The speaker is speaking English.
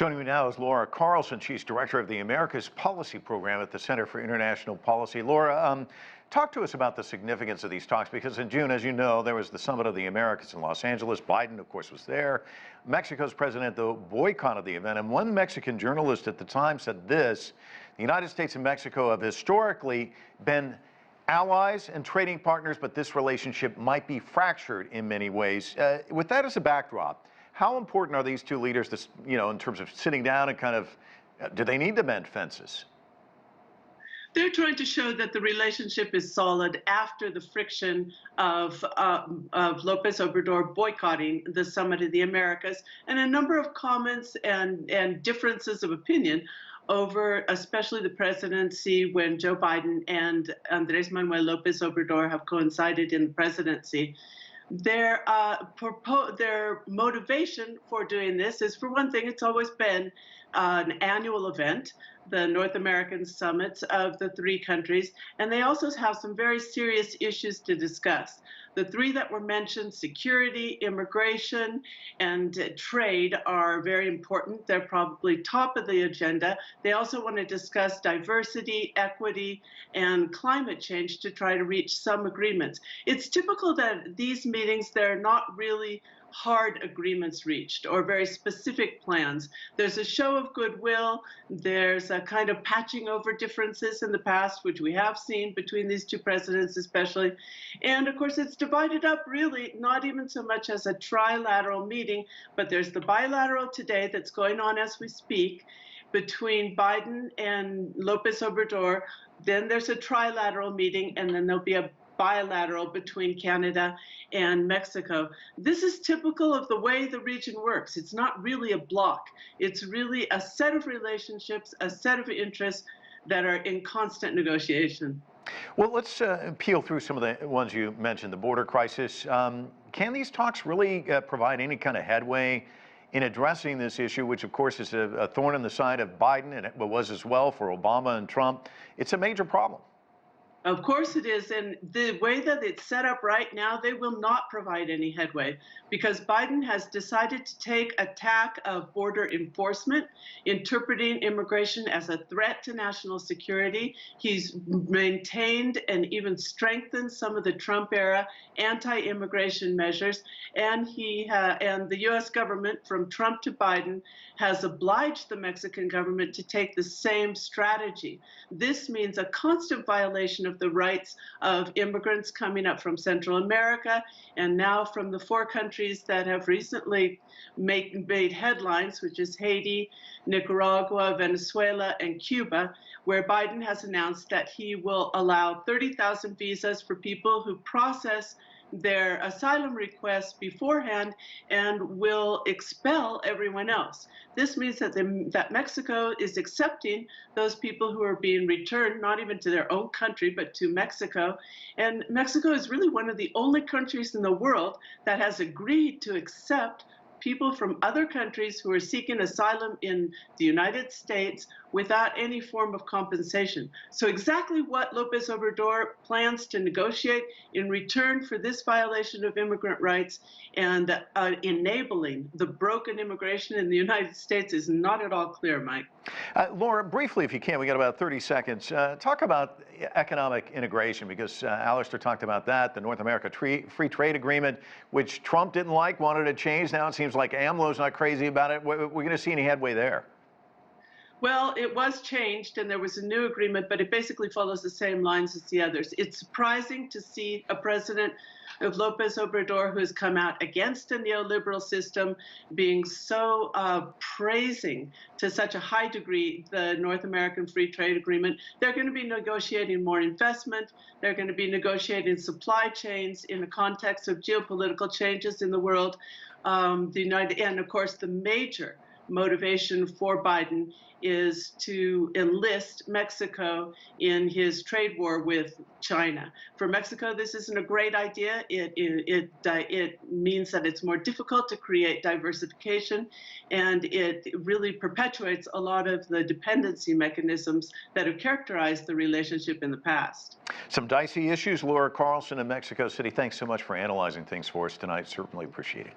Joining me now is Laura Carlsen. She's director of the Americas Policy Program at the Center for International Policy. Laura, talk to us about the significance of these talks, because in June, as you know, there was the Summit of the Americas in Los Angeles. Biden, of course, was there. Mexico's president, though, boycotted the event. And one Mexican journalist at the time said this: the United States and Mexico have historically been allies and trading partners, but this relationship might be fractured in many ways. With that as a backdrop, how important are these two leaders, in terms of sitting down and kind of, do they need to mend fences? They're trying to show that the relationship is solid after the friction of López Obrador boycotting the Summit of the Americas, and a number of comments and differences of opinion over especially the presidency when Joe Biden and Andrés Manuel López Obrador have coincided in the presidency. Their motivation for doing this is, for one thing, it's always been an annual event, the North American summits of the three countries, and they also have some very serious issues to discuss. The three that were mentioned, security, immigration, and trade, are very important. They're probably top of the agenda. They also want to discuss diversity, equity, and climate change to try to reach some agreements. It's typical that these meetings, they're not really hard agreements reached or very specific plans. There's a show of goodwill. There's a kind of patching over differences in the past, which we have seen between these two presidents especially. And of course, it's divided up really not even so much as a trilateral meeting, but there's the bilateral today that's going on as we speak between Biden and López Obrador. Then there's a trilateral meeting, and then there'll be a bilateral between Canada and Mexico. This is typical of the way the region works. It's not really a bloc. It's really a set of relationships, a set of interests that are in constant negotiation. Well, let's peel through some of the ones you mentioned. The border crisis. Can these talks really provide any kind of headway in addressing this issue, which of course is a thorn in the side of Biden, and it was as well for Obama and Trump? It's a major problem. Of course it is, and the way that it's set up right now, they will not provide any headway, because Biden has decided to take a tack of border enforcement, interpreting immigration as a threat to national security. He's maintained and even strengthened some of the Trump-era anti-immigration measures, and the U.S. government, from Trump to Biden, has obliged the Mexican government to take the same strategy. This means a constant violation of the rights of immigrants coming up from Central America, and now from the four countries that have recently made headlines, which is Haiti, Nicaragua, Venezuela, and Cuba, where Biden has announced that he will allow 30,000 visas for people who process their asylum requests beforehand and will expel everyone else. This means that Mexico is accepting those people who are being returned, not even to their own country, but to Mexico. And Mexico is really one of the only countries in the world that has agreed to accept people from other countries who are seeking asylum in the United States without any form of compensation. So exactly what López Obrador plans to negotiate in return for this violation of immigrant rights and enabling the broken immigration in the United States is not at all clear, Mike. Laura, briefly, if you can, we got about 30 seconds. Talk about economic integration, because Alistair talked about that, the North America Free Trade Agreement, which Trump didn't like, wanted to change. Now it seems like AMLO's not crazy about it. We're going to see any headway there? Well, it was changed and there was a new agreement, but it basically follows the same lines as the others. It's surprising to see a president of López Obrador who has come out against a neoliberal system being so praising to such a high degree the North American Free Trade Agreement. They're going to be negotiating more investment. They're going to be negotiating supply chains in the context of geopolitical changes in the world. And of course, the major motivation for Biden is to enlist Mexico in his trade war with China. For Mexico, this isn't a great idea. It means that it's more difficult to create diversification, and it really perpetuates a lot of the dependency mechanisms that have characterized the relationship in the past. Some dicey issues. Laura Carlsen in Mexico City, thanks so much for analyzing things for us tonight. Certainly appreciate it.